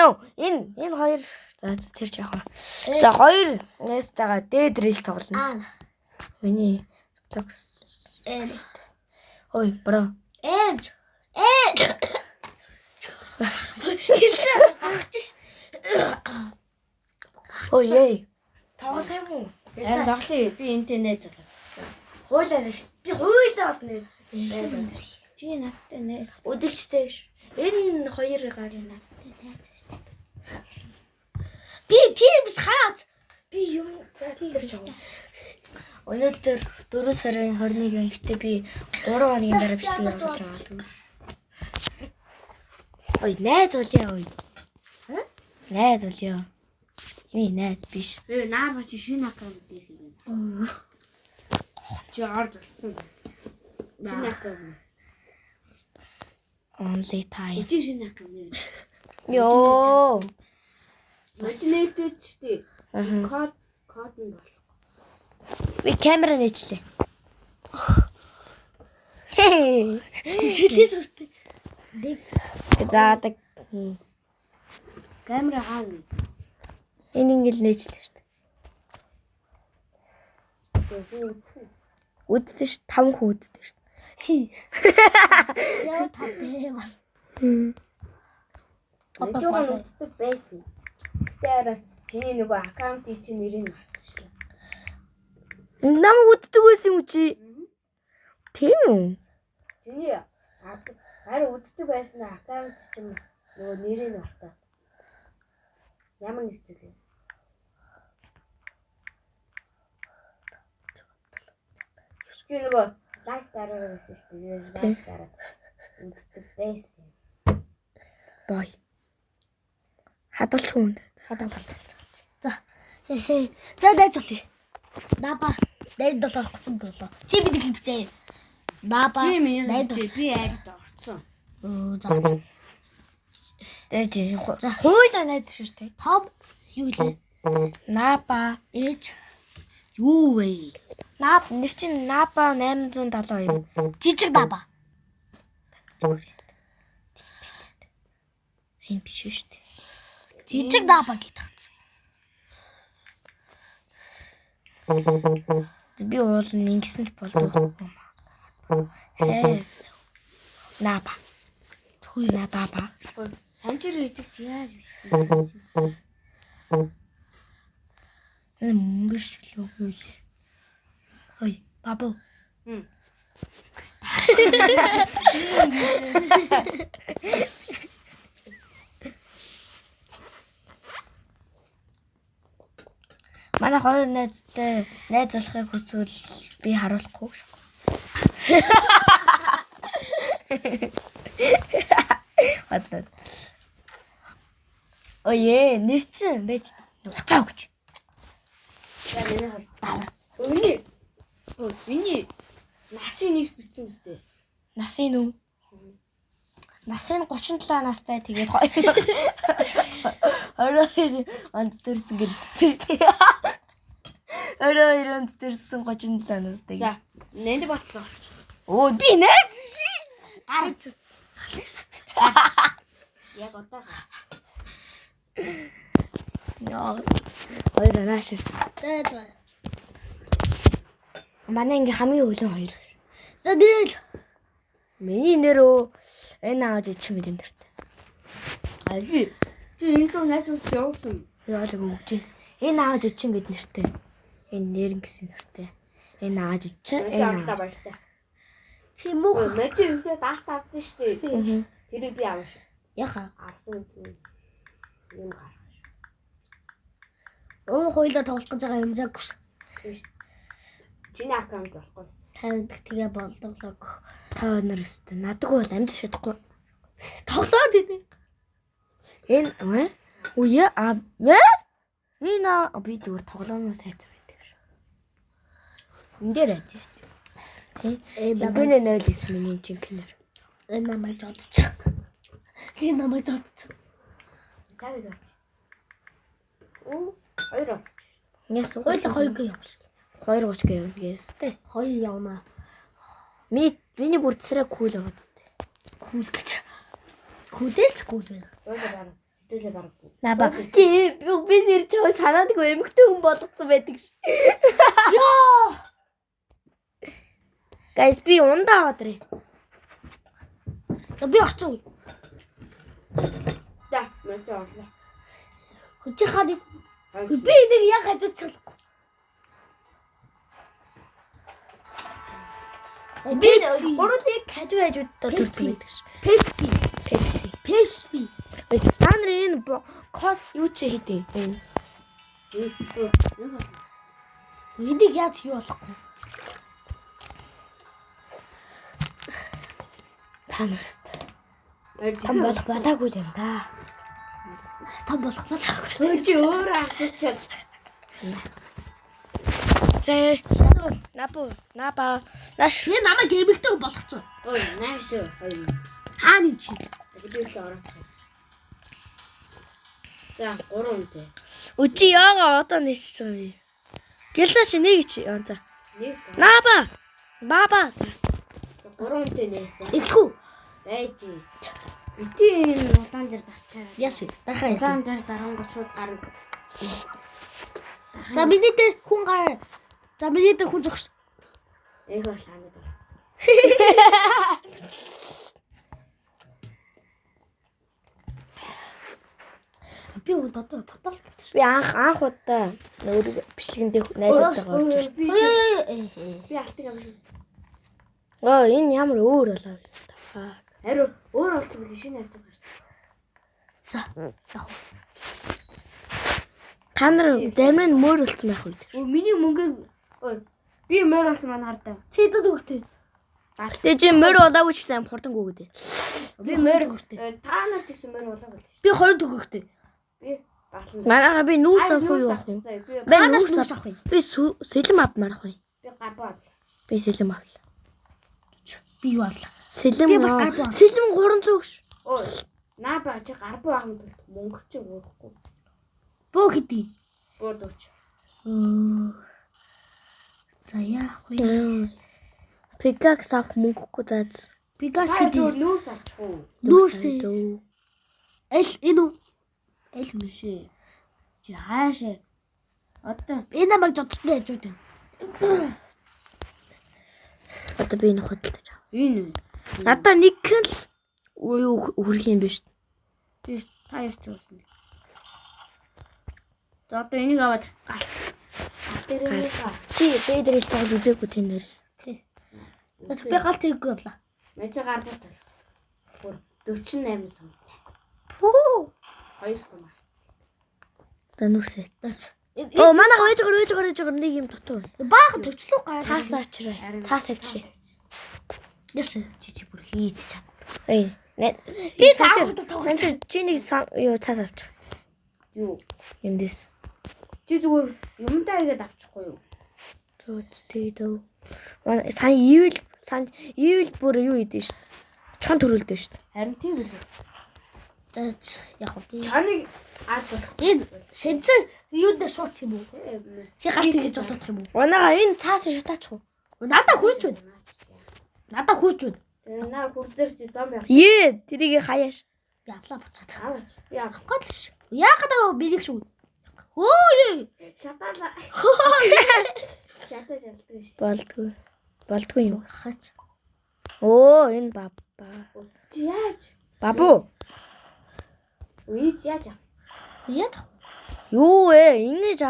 нөө энэ хоёр за тэр ч яах вэ? За хоёр нэстага дээд рейс тоглоно. Миний токс. Ой, бро. Ээж. Хэлсэн гахчих. Ой ээ. Тоглох юм уу? Харин тоглоё. Би интернет залгав. Хойлоо би хойлоо бас нэр. Чи надтай нэ. Өдөгчтэй ш. Энэ хоёр гар Надтай найз штэ. Би тийм биш хаач. би юм цаацтай ч юм. Өнөөдөр 4 сарын 21-нд ихтэй би 3 хоногийн дараа бичлэг явуулж байгаа. Ой, найз уулья ой. Найз уулья. Эми найз биш. Наа чи шинэ аккаунт дэх юм байна. Чи орж болсон. Шинэ аккаунт. Only time. Чи шинэ аккаунт. Йоо. Мотивэйтэд штэ. Код нь болох. Би камера нээчлээ. Шилээс үртэй. Дэг. Заадаг. Камера хаана? Энэ ингээл нээчлээ шүү дээ. Үддээ ш 5 хүн үддээ ш. Яа тавтай бас. Папа үздэг байсан. Тэр чиний нөгөө аккаунтын чинь нэрийг мартчихлаа. Нам үддэг байсан юм чи. Тийм үү? Чиний харин үздэг байсан аккаунт чинь нөгөө нэрийг мартаа. Ямар нэртэй вэ? Чи нөгөө лайк дараагаа байсан шүү дээ. Лайк дараа үздэг байсан. Бай. Хадгалч хүнд. За. За дайж болъё. Наба. Дайд 7:37. Чи бид их бичээ. Наба. Дайд Би айлд орцсон. За. Дэж хойлоо найз шүү дээ. Том юу лээ? Наба. Ээж юу вэ? Наб нэр чинь Наба 872. Жижиг наба. Энэ биш шүү дээ. Жижиг наба гэдэг. Би уулын ингэсэн ч болдог. Наба. Тхүй набаба. Санчир идэх чи яаж вэ? Энэ мөмбөш л юу. Ой, бабу. Манай хоёр найзтай найз болохыг хүсвэл би харуулахгүй шүү. Хатад. Ое, нэр чинь байж уцаа өгч. За миний хол давар. Миний насын нэг бичсэн үстэй. Насын үү? Насын 37 настай тэгээд 22 онд төрсөн гэж хэлсэн. 22 онд төрсөн 37 настай. За, нэнд батлаа орч. Оо, би найз биш. Гарч. Яг одоо. Яа. Хоёр нааш. За. Манай ингээ хамгийн өлөн хоёр. За дэрэл. Миний нэрөө энэ ааж ичим гэдэг нэртэй. Ази. Чи энэ л найз ус явуулсан. Яалаг өгч. Энэ ааж ичим гэдэг нэртэй. Энэ нэр гэсэн нэртэй. Энэ ааж ичим. Энэ Аа баяртай. Чи мөх. Мэж ихтэй даалт авдсан шүү дээ. Тэрийг би авах. Яха. Авсан юм гаргаж. Хойлоо тоглох гэж байгаа юм заагүй. Чиний аккаунт болохгүй. Танд тэгээ болдоглог. та өнөр өстө. Надад бол амьд шатахгүй. Тоглоод идэв. Энэ үе энэ би зүгээр тоглоомоо сайцсан байдаг шүү. Энд дээр байдаг шүү дээ. Тий. Эдгээр нөл ის миний жинхэнээр. Энэ намайг жодчих. Энэ намайг жодчих. Цааг. Хоёр. Яс Хойлоо хоёр гээ явуулсан. 2:30 гээ явуулсан. Хоёр явна. Миний бүр царай кул яваад тээ. Кул гэж. Кулээч кул байна. Өөр Хөдөлөө гарахгүй. Наба. Чи би нэр чөө санаадгүй эмэгтэй хүн болгоцсон байдаг ш. Ёо. Guys би ундаа аваад ирээ. Би орчих. За, мөн ч орлоо. Хүчи хаад. Би нэг яг хажууд чалахгүй. Би гурлыг хажууд төрсөн байдаг ш. Пепси. Та нарын энэ код юу ч хийдэй. Энийг яаж юу болохгүй. Та наrast. Там болох балаагүй юм да. Том болох болоогүй. Төө чи өөрөө асуучаад. Зэ. Наба. Наш. Би намайг эмэгтэй болгоцсон. Ой, нааш шүү. Хоёр. Хааны чи. Тэгэлээ ороод. За, 3 үнэтэй. Үчи яага одоо нээчихсэн юм. Гэлээ чи нэг чи. За. Нэг за. Наба. Баба. За. 3 үнэтэй нээсэн. Эхлэв. Байж. Бити энэ улаан дээр дарчаа. Яси. Дахиад. Улаан дээр дарангууд шууд гарна. За минийдээ хүн гар. За минийдээ хүн зогш. Ээх улаан дээр. Би одоо потол гэдэг. Би анх удаа нөгөө бичлэгэндээ найзуудтайгаа орж ирсэн. Би алтыг авсан. Энэ ямар өөр болоо. Харин өөр болчих биш шинэ алтыг гарсан. За. Яг. Та нар замрын мөр болсон байх үед. Миний мөнгөийг ой би мөр болсон маань хардаа. Цэдэд өгтөө. Тэгээ чи мөр болоогүй ч гэсэн хурдан гүгдээ. Би мөр өгтөө. Та нар ч гэсэн мөр болоогүй л шүү. Би 2 төгөөртэй. Би гатлан. Манайха би нүүрс авах уу явах уу? Би нүүрс авах юм. Би сэлэм авмаар ах юм. Би гарбаа. Би сэлэм авлаа. Би юу авлаа? Сэлэм Би бас гарбаа. сэлэм 300 ш. Ой, наа ба чи гарбаа авах юм мөнгө чи өгөхгүй. Бөө хэдий. Буудууч. За яах вэ? Пикакс авах мөнгөгүй заац. Пикас Чи хэдий. нүүрс авчих уу? Нүүрс. Энэ үү? Эл мэшээ. Чи хаашаа? Одоо Энэ намайг жодтны хажууд байна. Одоо би энэ хөдөлтөж авах. энэ Надаа нэг л юу хүрх юм биш. би та ярьж байсан. За одоо энийг аваад гал. Тэрээ га. Чи бэдрээс тоглож үзээгүй тэн нэр. Тий. Би гал тэггүй явлаа. Мэж гарбаа талсан. Бүр 48 сум. Пүү. 2 сум. Да нүрсээ. Оо манайха вэж нэг юм дутуу. Баахан төвчлөө гараад. Цаас авчраа. Цаас авчраа. Яс чи бүр хийж чад. Эй. Би цаавд тоглож. Чи нэг юу цаас авчих. Юу? Эндээс. Чи зүгээр юмдаа игээд авчихгүй юу? Тэгээд манай ивэл бүр юу идэв шүү. Чон төрүүлдэ шүү. Харин тийм билээ. Яг уу тий. Чаныг ард болох. Энэ шэнцэн юунд шууц юм уу? Чи галт хийж болох юм уу? Унаага энэ цаас шатаач уу? Надаа хурж байна. Наа хүрдэр чи зам яах. Тэрийг хаяаш. Би авлаа буцаад. Аваач. Би авах. Гол ш. Яагаад аа бинийг шүү. Хөөе. Шатаалаа. Шатаж ялдаг ш. Болдгүй юу? Хач. Энэ баба. Чи яаж? Бабу. Үгүй яаж? Яд. Юу ингэж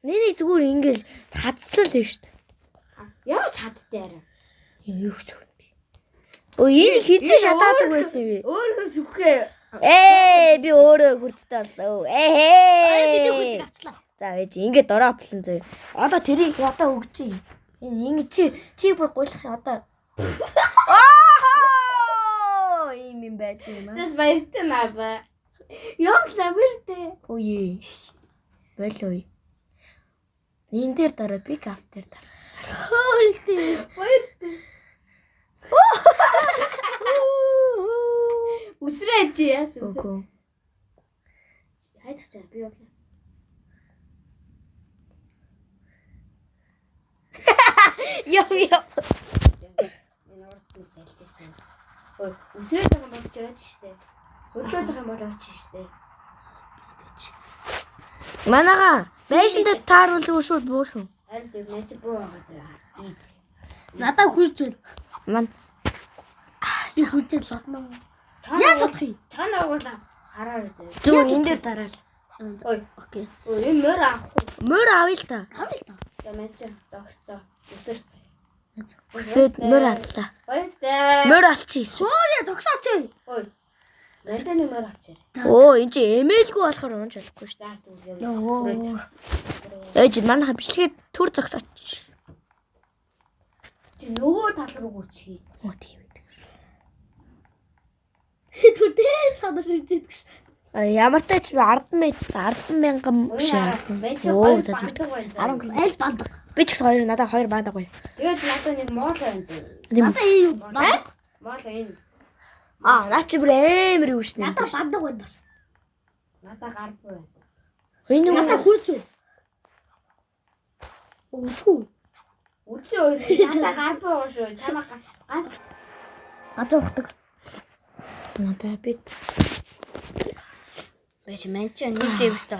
нэнийг зүгээр ингээл хадсал л шүү дээ. Яаж чаддээ арай. Юу гэсэн юм бэ? Энэ хизээ шатаадаг байсан би. Өөрөө сүхээ. Би өөрөө хүрдтэй болсон. Биний хүч авчлаа. За ээж ингээд дороо аплан зөө. Одоо тэрийг одоо өгч юм. Энэ чи бүр гуйлах юм одоо. Ийм байдаг юм аа. Тэс баяртай наа. Яа лавэртэй. Ой. Болой. Нин дээр дараа би каф дээр дараа. Хөөе. Баяртай. Үсрээ чи яас үсрээ. Үгүй. Хайчих чаа би явлаа. Яв. Энэ урд нь дэлжсэн. Ой, үсрээд байгаа юм болж яваач штэ. Өглөөд байгаа юм бол очиж штэ. Манайгаа байшинтай тааруул зүгээр шууд буу шүү. Харин тэр мэж буу байгаа заа. Надаа хүрч байна. Ман Би хүрч лодно. Яаж бодох юм? Чанаа уула хараа заа. зүгээр энэ дээр дараал. Ой, Окей. энэ мөр авахгүй. Мөр авъя л та. Хавь л та. За мэж зогсоо. Өсөр. Өсрээд мөр аллаа. Баяртай. Мөр алчи. Өө зогсооч. Ой. Мэдээний мөр авчир. Оо энэ чи эмээлгүй болохоор унж болохгүй шүү. Заа түр. Йоо. Ээж манайха бичлэгээд төр зогсооч. Чи нөгөө тал руу гүчхий. Оо тийм. Түдээ санаж ирдэг гэсэн. Ямар ч тач 10 мянган биш. Мэж Оо хоёр за за. бандаг байна. 10 аль бандаг. Би ч гэсэн хоёр надад хоёр баадаг бай. Тэгээд надад нэг моол байна заа. Надаа ийм бандаг. Моол энэ. Наа чи бүр амар юу шнэ. Надаа бандаг байна бас. Надад гарбуу байна. Энэ Надаа хүрч байна. Өөчүү. Үгүй ээ. Надад гарбуу байгаа шүү. Чамаа ганц Газар ухдаг. надад бит. Бэж мэнч нэг левелтэй